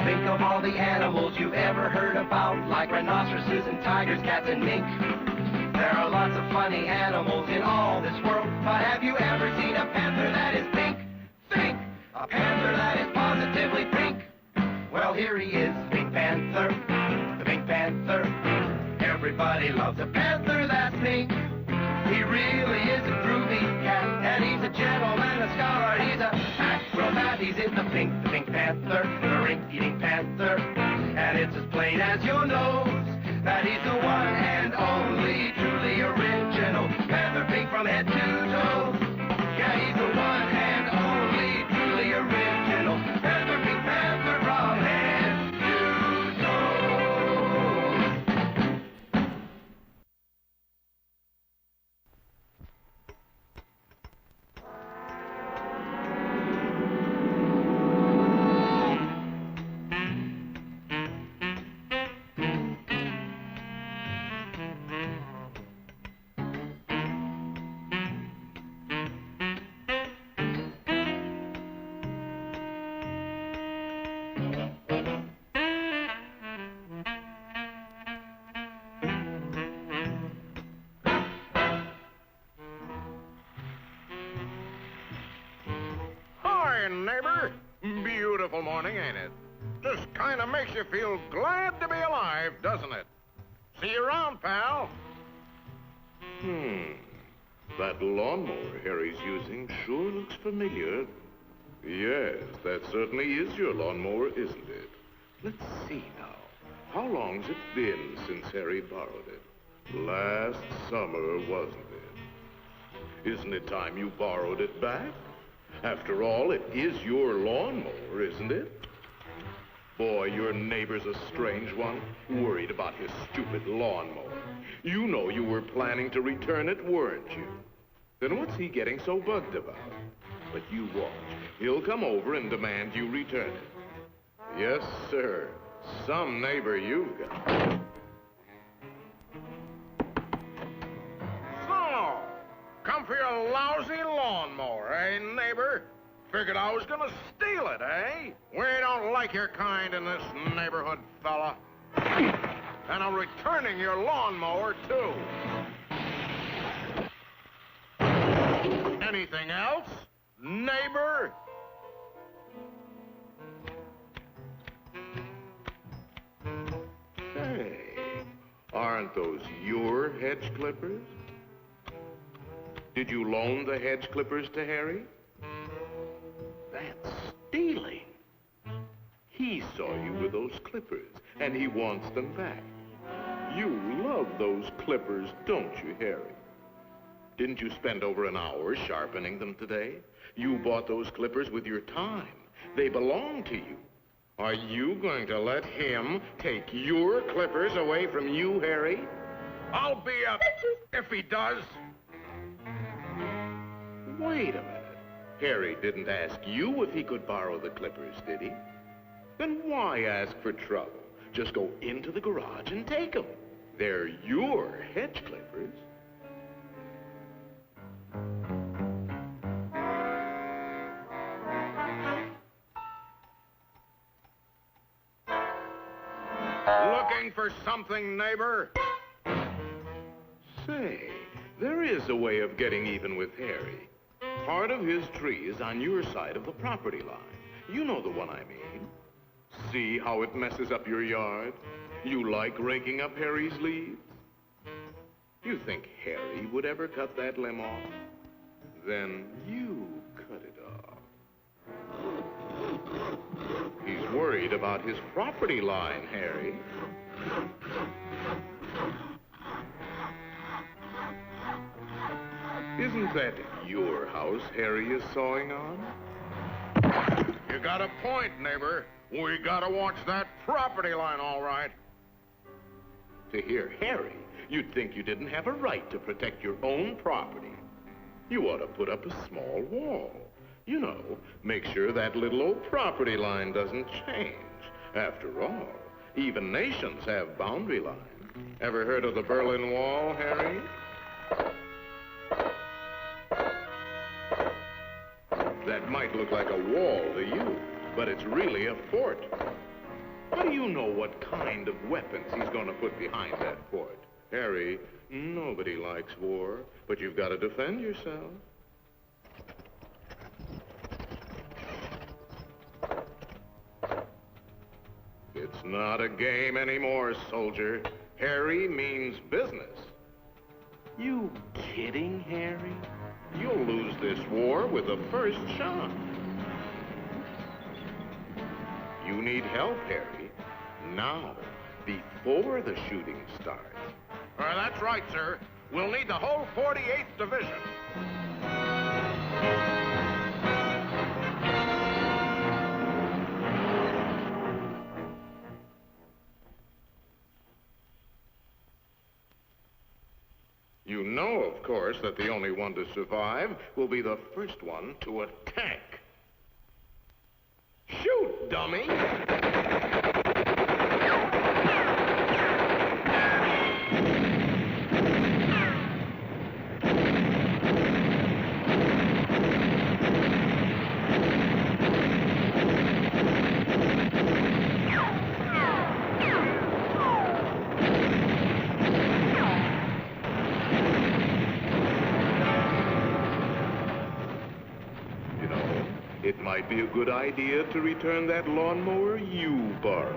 Think of all the animals you've ever heard about, like rhinoceroses and tigers, cats and mink. There are lots of funny animals in all this world, but have you ever seen a panther that is pink? Think! A panther that is positively pink. Well, here he is, Pink Panther, the Pink Panther. Everybody loves a panther that's pink. He really is a groovy cat, and he's a gentleman, a scholar, he's a acrobat. He's in the Pink Panther, the rink-eating panther. And it's as plain as your nose that he's the one and only truly original panther, pink from head to toe. Yeah, he's the one and only truly original panther, Pink Panther from head to toe. Neighbor. Beautiful morning, ain't it? Just kind of makes you feel glad to be alive, doesn't it? See you around, pal. That lawnmower Harry's using sure looks familiar. Yes, that certainly is your lawnmower, isn't it? Let's see now. How long's it been since Harry borrowed it? Last summer, wasn't it? Isn't it time you borrowed it back? After all, it is your lawnmower, isn't it? Boy, your neighbor's a strange one, worried about his stupid lawnmower. You know you were planning to return it, weren't you? Then what's he getting so bugged about? But you watch. He'll come over and demand you return it. Yes, sir. Some neighbor you've got. So, come for your lousy lawnmower, eh, neighbor? Figured I was gonna steal it, eh? We don't like your kind in this neighborhood, fella. And I'm returning your lawnmower, too. Anything else, neighbor? Hey, aren't those your hedge clippers? Did you loan the hedge clippers to Harry? That's stealing. He saw you with those clippers, and he wants them back. You love those clippers, don't you, Harry? Didn't you spend over an hour sharpening them today? You bought those clippers with your time. They belong to you. Are you going to let him take your clippers away from you, Harry? I'll be up if he does. Wait a minute. Harry didn't ask you if he could borrow the clippers, did he? Then why ask for trouble? Just go into the garage and take them. They're your hedge clippers. Looking for something, neighbor? Say, there is a way of getting even with Harry. Part of his tree is on your side of the property line. You know the one I mean. See how it messes up your yard? You like raking up Harry's leaves? You think Harry would ever cut that limb off? Then you cut it off. He's worried about his property line, Harry. Isn't that your house Harry is sawing on? You got a point, neighbor. We gotta watch that property line, all right. To hear Harry, you'd think you didn't have a right to protect your own property. You ought to put up a small wall. You know, make sure that little old property line doesn't change. After all, even nations have boundary lines. Ever heard of the Berlin Wall, Harry? That might look like a wall to you, but it's really a fort. How do you know what kind of weapons he's going to put behind that port? Harry, nobody likes war, but you've got to defend yourself. It's not a game anymore, soldier. Harry means business. You kidding, Harry? You'll lose this war with the first shot. You need help, Harry. Now, before the shooting starts. That's right, sir. We'll need the whole 48th Division. You know, of course, that the only one to survive will be the first one to attack. Shoot, dummy! It might be a good idea to return that lawnmower you borrowed.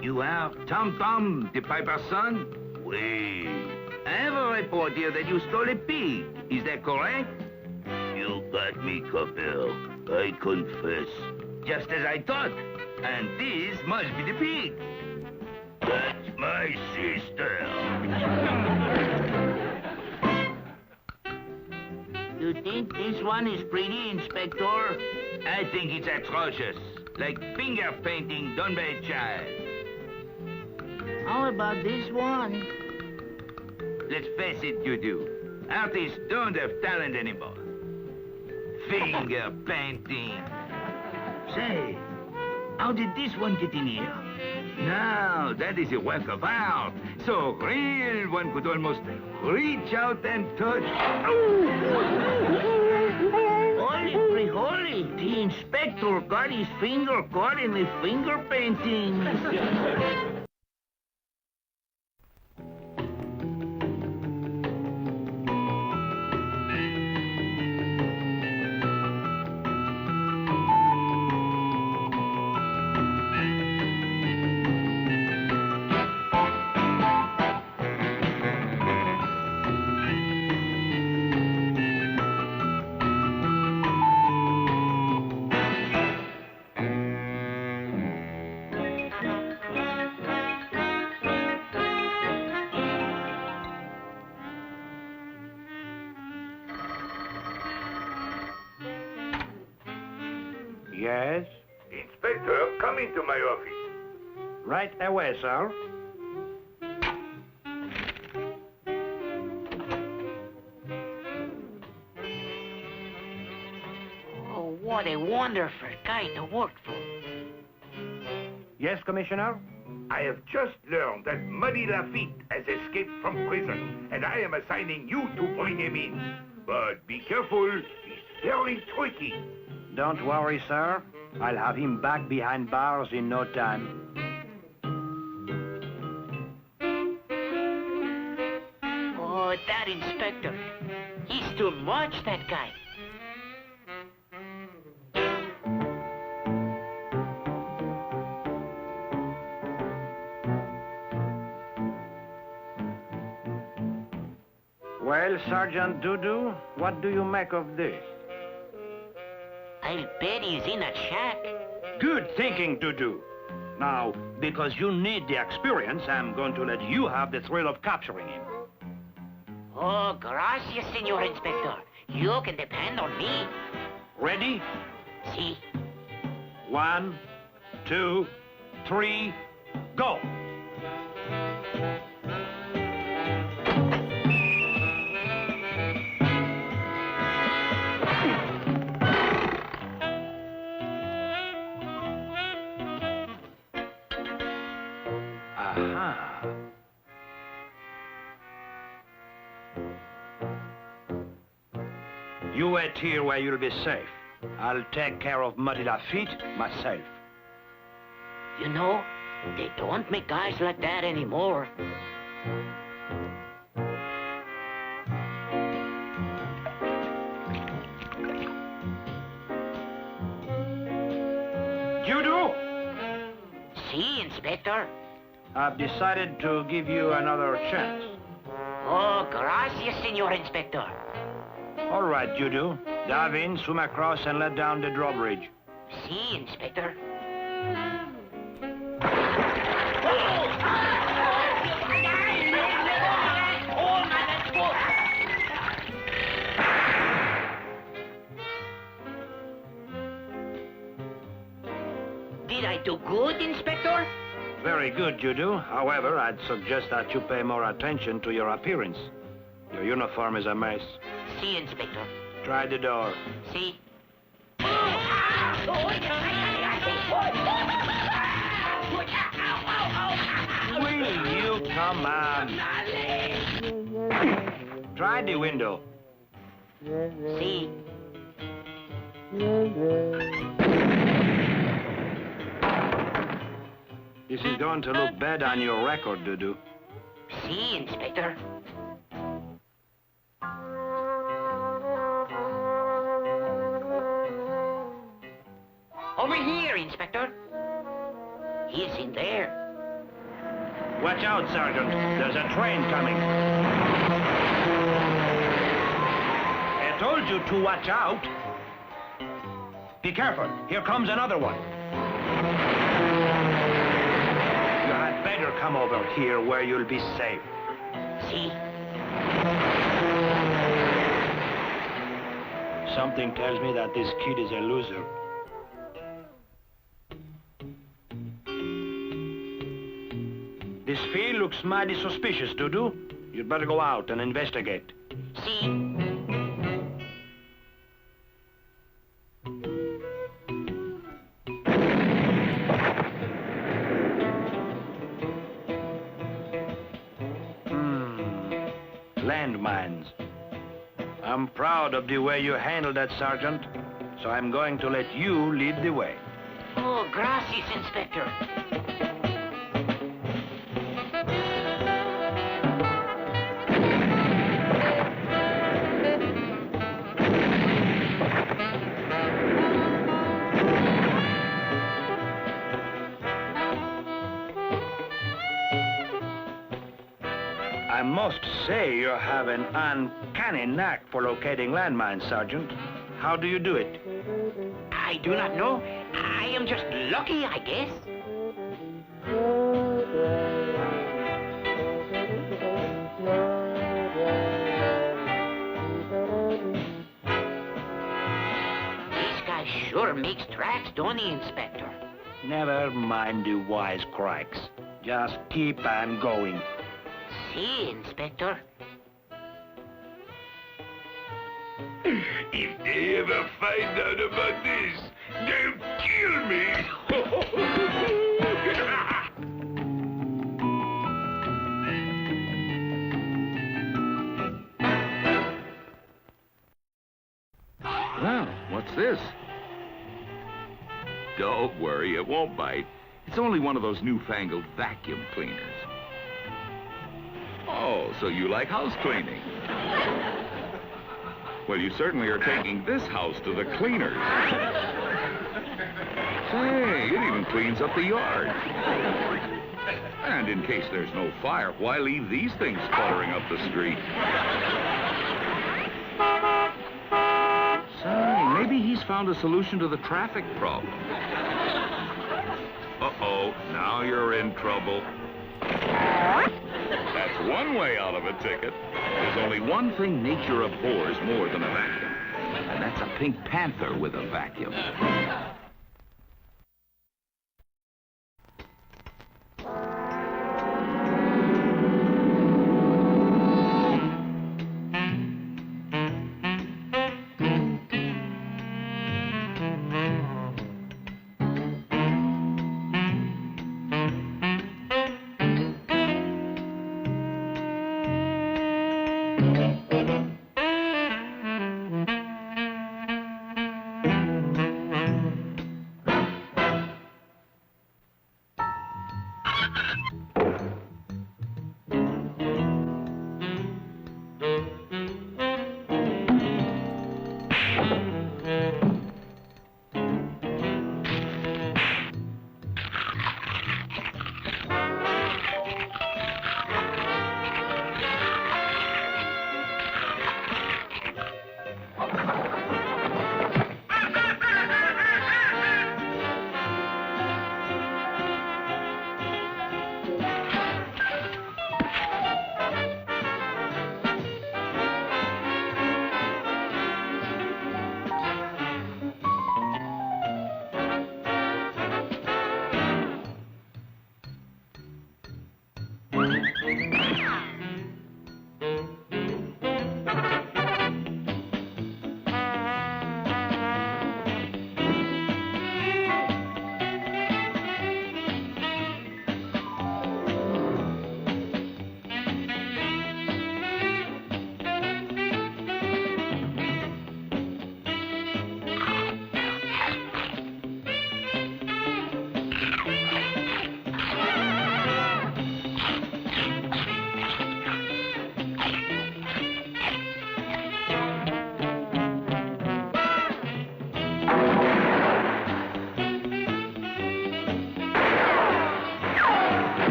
You are Tom Tom, the piper's son? Wait. I have a report here that you stole a pig. Is that correct? You got me, Copper. I confess. Just as I thought. And this must be the pig. That's my sister. You think this one is pretty, Inspector? I think it's atrocious. Like finger painting done by a child. How about this one? Let's face it, you do. Artists don't have talent anymore. Finger painting. Say, how did this one get in here? Now, that is a work of art. So real, one could almost reach out and touch. Holy, holy. The inspector got his finger caught in the finger painting. Yes? Inspector, come into my office. Right away, sir. Oh, what a wonderful guy to work for. Yes, Commissioner? I have just learned that Muddy Lafitte has escaped from prison, and I am assigning you to bring him in. But be careful, he's very tricky. Don't worry, sir. I'll have him back behind bars in no time. Oh, that inspector. He's too much, that guy. Well, Sergeant Doodoo, what do you make of this? I'll bet he's in a shack. Good thinking, Doodoo. Now, because you need the experience, I'm going to let you have the thrill of capturing him. Oh, gracias, Senor Inspector. You can depend on me. Ready? See? 1, 2, 3, go! Aha. You wait here where you'll be safe. I'll take care of Muddy Lafitte myself. You know, they don't make guys like that anymore. Judo! See, Inspector? I've decided to give you another chance. Oh, gracias, Senor Inspector. All right, Judo. Dive in, swim across, and let down the drawbridge. See, Inspector? Did I do good, Inspector? Very good, Judo. However, I'd suggest that you pay more attention to your appearance. Your uniform is a mess. See, Inspector? Try the door. See? Will you come on? Try the window. See? This is going to look bad on your record, Dudu. See, Inspector? Over here, Inspector. He's in there. Watch out, Sergeant. There's a train coming. I told you to watch out. Be careful. Here comes another one. You had better come over here where you'll be safe. See? Something tells me that this kid is a loser. This field looks mighty suspicious, Dudu. You'd better go out and investigate. See? Landmines. I'm proud of the way you handled that, Sergeant. So I'm going to let you lead the way. Oh, gracias, Inspector. I must say you have an uncanny knack for locating landmines, Sergeant. How do you do it? I do not know. I am just lucky, I guess. This guy sure makes tracks, don't he, Inspector? Never mind the wisecracks. Just keep on going. See, Inspector? If they ever find out about this, they'll kill me. Well, what's this? Don't worry, it won't bite. It's only one of those newfangled vacuum cleaners. Oh, so you like house cleaning? Well, you certainly are taking this house to the cleaners. Say, it even cleans up the yard. And in case there's no fire, why leave these things cluttering up the street? Say, maybe he's found a solution to the traffic problem. Uh-oh, now you're in trouble. That's one way out of a ticket. There's only one thing nature abhors more than a vacuum, and that's a pink panther with a vacuum.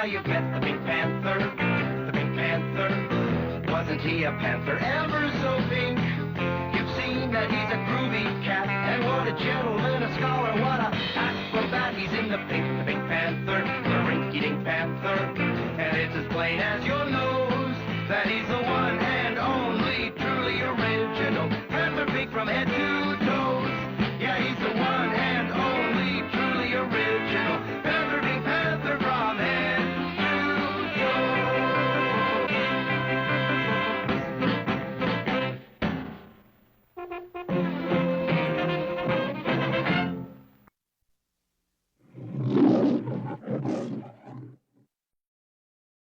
you've met the Pink Panther. The Pink Panther. Wasn't he a panther ever so pink? You've seen that he's a groovy cat. And what a gentleman, a scholar, what a acrobat. He's in the Pink Panther. The rinky-dink panther.